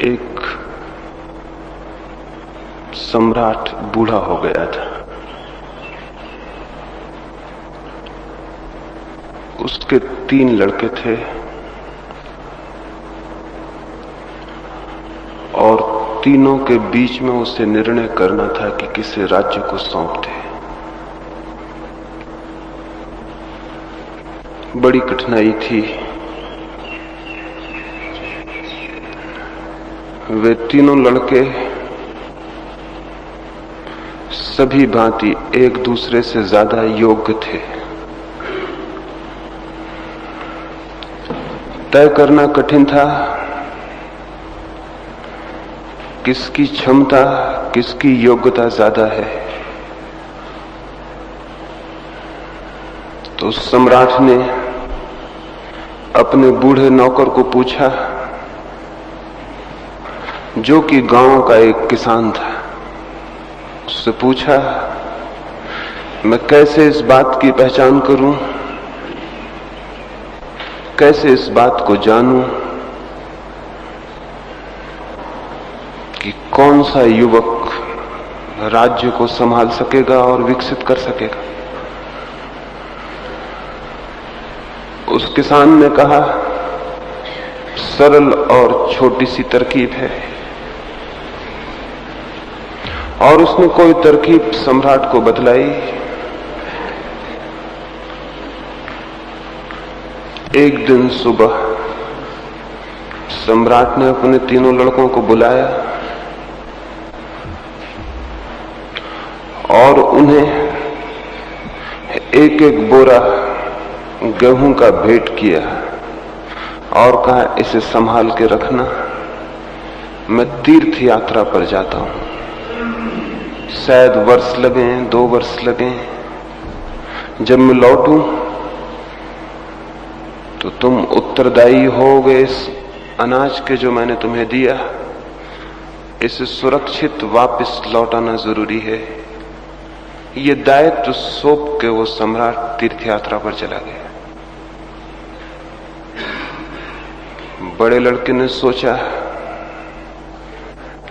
एक सम्राट बूढ़ा हो गया था। उसके 3 लड़के थे और तीनों के बीच में उसे निर्णय करना था कि किसे राज्य को सौंप दे। बड़ी कठिनाई थी। वे तीनों लड़के सभी भांति एक दूसरे से ज्यादा योग्य थे। तय करना कठिन था किसकी क्षमता, किसकी योग्यता ज्यादा है। तो सम्राट ने अपने बूढ़े नौकर को पूछा, जो कि गांव का एक किसान था। उससे पूछा, मैं कैसे इस बात की पहचान करूं, कैसे इस बात को जानूं कि कौन सा युवक राज्य को संभाल सकेगा और विकसित कर सकेगा। उस किसान ने कहा, सरल और छोटी सी तरकीब है। और उसने कोई तरकीब सम्राट को बतलाई। एक दिन सुबह सम्राट ने अपने तीनों लड़कों को बुलाया और उन्हें एक एक बोरा गेहूं का भेंट किया और कहा, इसे संभाल के रखना, मैं तीर्थ यात्रा पर जाता हूं। शायद वर्ष लगे, 2 वर्ष लगे। जब मैं लौटूं तो तुम उत्तरदायी होगे इस अनाज के जो मैंने तुम्हें दिया। इसे सुरक्षित वापस लौटाना जरूरी है। ये दायित्व सौंप के वो सम्राट तीर्थ यात्रा पर चला गया। बड़े लड़के ने सोचा,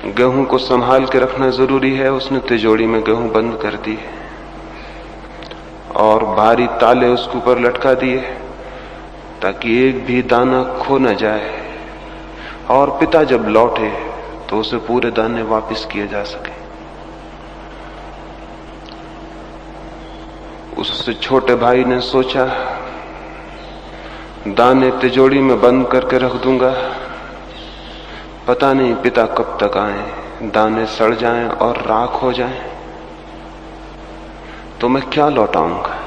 गेहूं को संभाल के रखना जरूरी है। उसने तिजोरी में गेहूं बंद कर दिए और भारी ताले उसके ऊपर लटका दिए ताकि एक भी दाना खो न जाए। और पिता जब लौटे तो उसे पूरे दाने वापस किए जा सके। उससे छोटे भाई ने सोचा, दाने तिजोरी में बंद करके रख दूंगा, पता नहीं पिता कब तक आए, दाने सड़ जाएं और राख हो जाएं, तो मैं क्या लौटाऊंगा।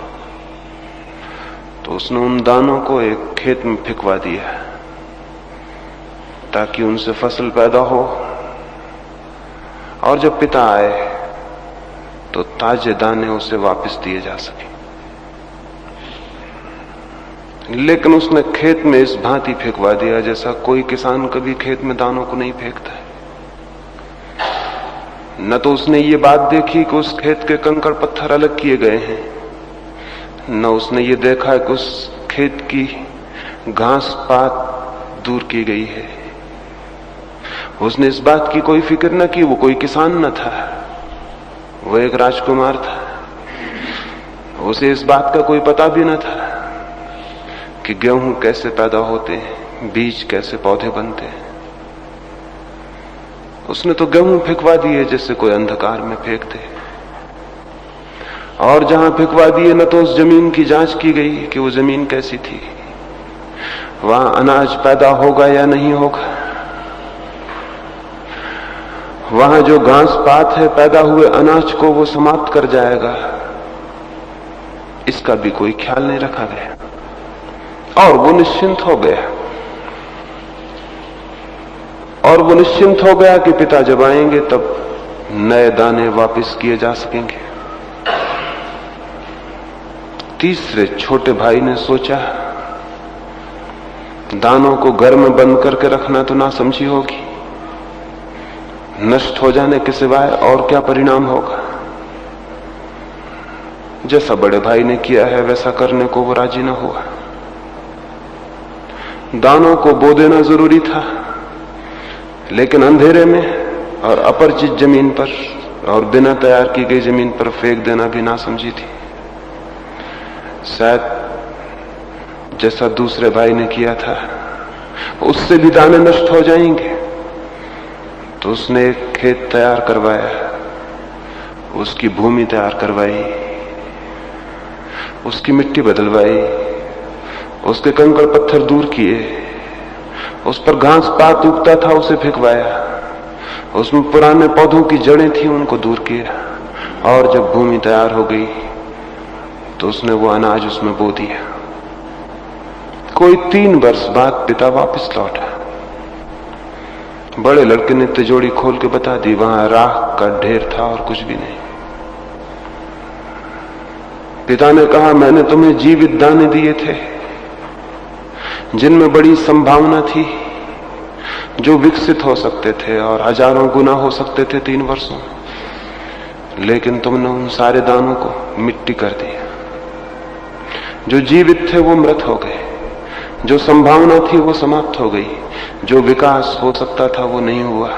तो उसने उन दानों को एक खेत में फेंकवा दिया ताकि उनसे फसल पैदा हो और जब पिता आए तो ताजे दाने उसे वापस दिए जा सके। लेकिन उसने खेत में इस भांति फेंकवा दिया जैसा कोई किसान कभी खेत में दानों को नहीं फेंकता है। न तो उसने ये बात देखी कि उस खेत के कंकड़ पत्थर अलग किए गए हैं, न उसने ये देखा कि उस खेत की घास पात दूर की गई है। उसने इस बात की कोई फिक्र न की। वो कोई किसान न था, वो एक राजकुमार था। उसे इस बात का कोई पता भी न था कि गेहूं कैसे पैदा होते हैं, बीज कैसे पौधे बनते हैं। उसने तो गेहूं फेंकवा दिए जैसे कोई अंधकार में फेंकते, और जहां फेंकवा दिए न तो उस जमीन की जांच की गई कि वो जमीन कैसी थी, वहां अनाज पैदा होगा या नहीं होगा, वहां जो घास पात है पैदा हुए अनाज को वो समाप्त कर जाएगा, इसका भी कोई ख्याल नहीं रखा गया। और वो निश्चिंत हो गया। और वो निश्चिंत हो गया कि पिता जब आएंगे तब नए दाने वापस किए जा सकेंगे। तीसरे छोटे भाई ने सोचा, दानों को घर में बंद करके रखना तो नासमझी होगी, नष्ट हो जाने के सिवाय और क्या परिणाम होगा। जैसा बड़े भाई ने किया है वैसा करने को वो राजी न हुआ। दानों को बो देना जरूरी था, लेकिन अंधेरे में और अपरिचित जमीन पर और बिना तैयार की गई जमीन पर फेंक देना भी ना समझी थी। शायद जैसा दूसरे भाई ने किया था उससे भी दाने नष्ट हो जाएंगे, तो उसने एक खेत तैयार करवाया, उसकी भूमि तैयार करवाई, उसकी मिट्टी बदलवाई, उसके कंकड़ पत्थर दूर किए, उस पर घास पात उगता था उसे फेंकवाया, उसमें पुराने पौधों की जड़ें थी उनको दूर किया, और जब भूमि तैयार हो गई तो उसने वो अनाज उसमें बो दिया। कोई 3 वर्ष बाद पिता वापस लौटा। बड़े लड़के ने तिजोरी खोल के बता दी, वहां राख का ढेर था और कुछ भी नहीं। पिता ने कहा, मैंने तुम्हें जीवित दाने दिए थे जिनमें बड़ी संभावना थी, जो विकसित हो सकते थे और हजारों गुना हो सकते थे 3 वर्षों में, लेकिन तुमने उन सारे दानों को मिट्टी कर दिया। जो जीवित थे वो मृत हो गए, जो संभावना थी वो समाप्त हो गई, जो विकास हो सकता था वो नहीं हुआ।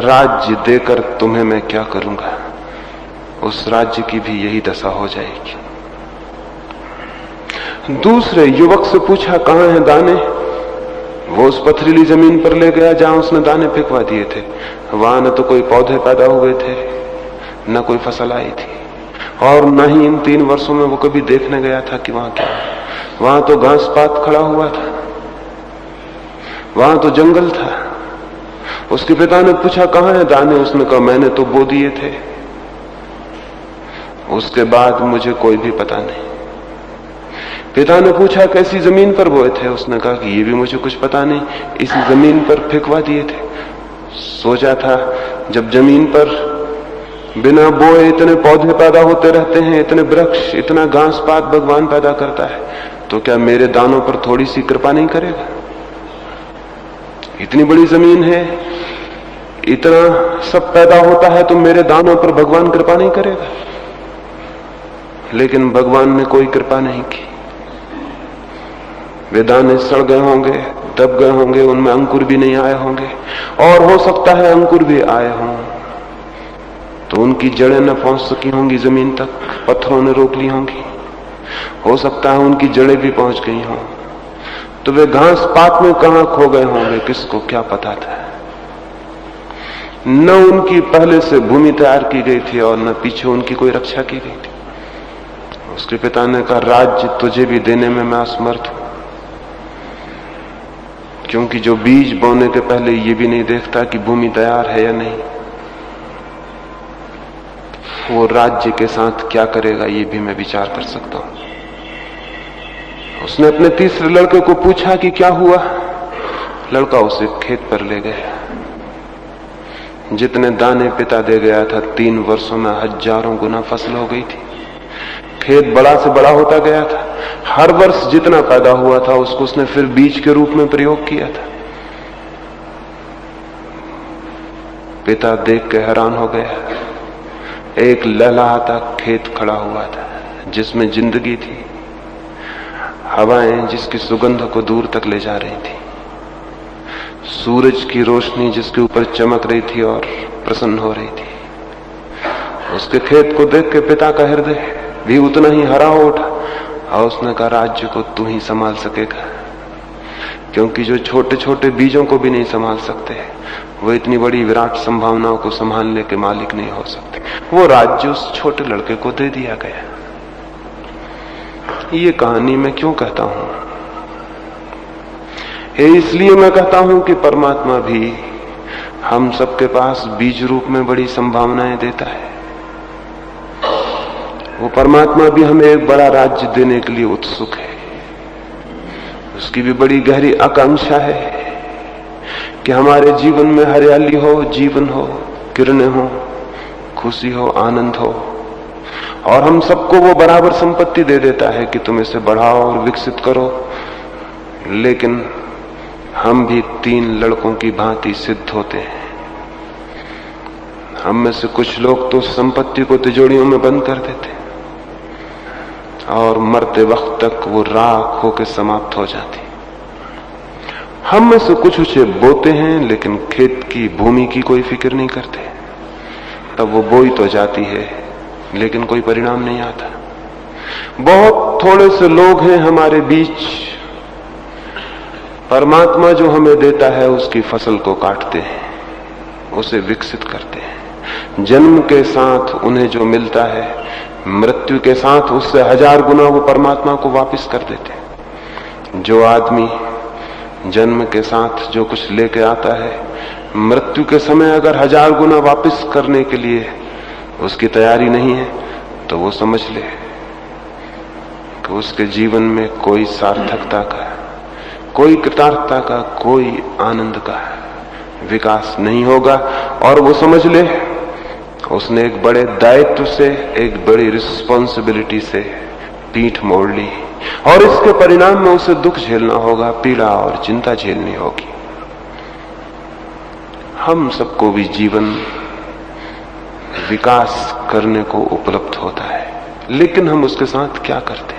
राज्य देकर तुम्हें मैं क्या करूंगा, उस राज्य की भी यही दशा हो जाएगी। दूसरे युवक से पूछा, कहां हैं दाने? वो उस पथरीली जमीन पर ले गया जहां उसने दाने फेंकवा दिए थे। वहां न तो कोई पौधे पैदा हुए थे, न कोई फसल आई थी, और न ही इन 3 वर्षों में वो कभी देखने गया था कि वहां क्या है। वहां तो घास पात खड़ा हुआ था, वहां तो जंगल था। उसके पिता ने पूछा, कहां है दाने? उसने कहा, मैंने तो बो दिए थे, उसके बाद मुझे कोई भी पता नहीं। पिता ने पूछा, कैसी जमीन पर बोए थे? उसने कहा कि ये भी मुझे कुछ पता नहीं, इसी जमीन पर फेंकवा दिए थे। सोचा था जब जमीन पर बिना बोए इतने पौधे पैदा होते रहते हैं, इतने वृक्ष, इतना घास पात भगवान पैदा करता है, तो क्या मेरे दानों पर थोड़ी सी कृपा नहीं करेगा? इतनी बड़ी जमीन है, इतना सब पैदा होता है, तो मेरे दानों पर भगवान कृपा नहीं करेगा? लेकिन भगवान ने कोई कृपा नहीं की। वे दाने सड़ गए होंगे, दब गए होंगे, उनमें अंकुर भी नहीं आए होंगे, और हो सकता है अंकुर भी आए हों तो उनकी जड़ें न पहुंच सकी होंगी जमीन तक, पत्थरों ने रोक ली होंगी। हो सकता है उनकी जड़ें भी पहुंच गई हों, तो वे घास पात में कहां खो गए होंगे, किसको क्या पता था। न उनकी पहले से भूमि तैयार की गई थी और न पीछे उनकी कोई रक्षा की गई थी। उसके पिता ने कहा, राज्य तुझे भी देने में मैं असमर्थ हूं, क्योंकि जो बीज बोने के पहले ये भी नहीं देखता कि भूमि तैयार है या नहीं, वो राज्य के साथ क्या करेगा ये भी मैं विचार कर सकता हूं। उसने अपने तीसरे लड़के को पूछा कि क्या हुआ। लड़का उसे खेत पर ले गया। जितने दाने पिता दे गया था, 3 वर्षों में हजारों गुना फसल हो गई थी। खेत बड़ा से बड़ा होता गया था। हर वर्ष जितना पैदा हुआ था उसको उसने फिर बीज के रूप में प्रयोग किया था। पिता देख के हैरान हो गया। एक लहलहाता खेत खड़ा हुआ था जिसमें जिंदगी थी, हवाएं जिसकी सुगंध को दूर तक ले जा रही थी, सूरज की रोशनी जिसके ऊपर चमक रही थी और प्रसन्न हो रही थी। उसके खेत को देख के पिता का हृदय भी उतना ही हरा हो उठा, और उसने कहा, राज्य को तू ही संभाल सकेगा, क्योंकि जो छोटे छोटे बीजों को भी नहीं संभाल सकते, वो इतनी बड़ी विराट संभावनाओं को संभालने के मालिक नहीं हो सकते। वो राज्य उस छोटे लड़के को दे दिया गया। ये कहानी मैं क्यों कहता हूं? इसलिए मैं कहता हूं कि परमात्मा भी हम सबके पास बीज रूप में बड़ी संभावनाएं देता है। वो परमात्मा भी हमें एक बड़ा राज्य देने के लिए उत्सुक है। उसकी भी बड़ी गहरी आकांक्षा है कि हमारे जीवन में हरियाली हो, जीवन हो, किरणें हो, खुशी हो, आनंद हो, और हम सबको वो बराबर संपत्ति दे देता है कि तुम इसे बढ़ाओ और विकसित करो। लेकिन हम भी 3 लड़कों की भांति सिद्ध होते हैं। हम में से कुछ लोग तो संपत्ति को तिजोरियों में बंद कर देते और मरते वक्त तक वो राख होकर समाप्त हो जाती। हम में से कुछ उसे बोते हैं लेकिन खेत की भूमि की कोई फिक्र नहीं करते। तब वो बोई तो जाती है लेकिन कोई परिणाम नहीं आता। बहुत थोड़े से लोग हैं हमारे बीच, परमात्मा जो हमें देता है उसकी फसल को काटते हैं, उसे विकसित करते हैं। जन्म के साथ उन्हें जो मिलता है, मृत्यु के साथ उससे 1000 गुना वो परमात्मा को वापस कर देते हैं। जो आदमी जन्म के साथ जो कुछ लेके आता है, मृत्यु के समय अगर 1000 गुना वापस करने के लिए उसकी तैयारी नहीं है, तो वो समझ ले कि उसके जीवन में कोई सार्थकता का, कोई कृतार्थता का, कोई आनंद का विकास नहीं होगा। और वो समझ ले उसने एक बड़े दायित्व से, एक बड़ी रिस्पॉन्सिबिलिटी से पीठ मोड़ ली और इसके परिणाम में उसे दुख झेलना होगा, पीड़ा और चिंता झेलनी होगी। हम सबको भी जीवन विकास करने को उपलब्ध होता है, लेकिन हम उसके साथ क्या करते हैं?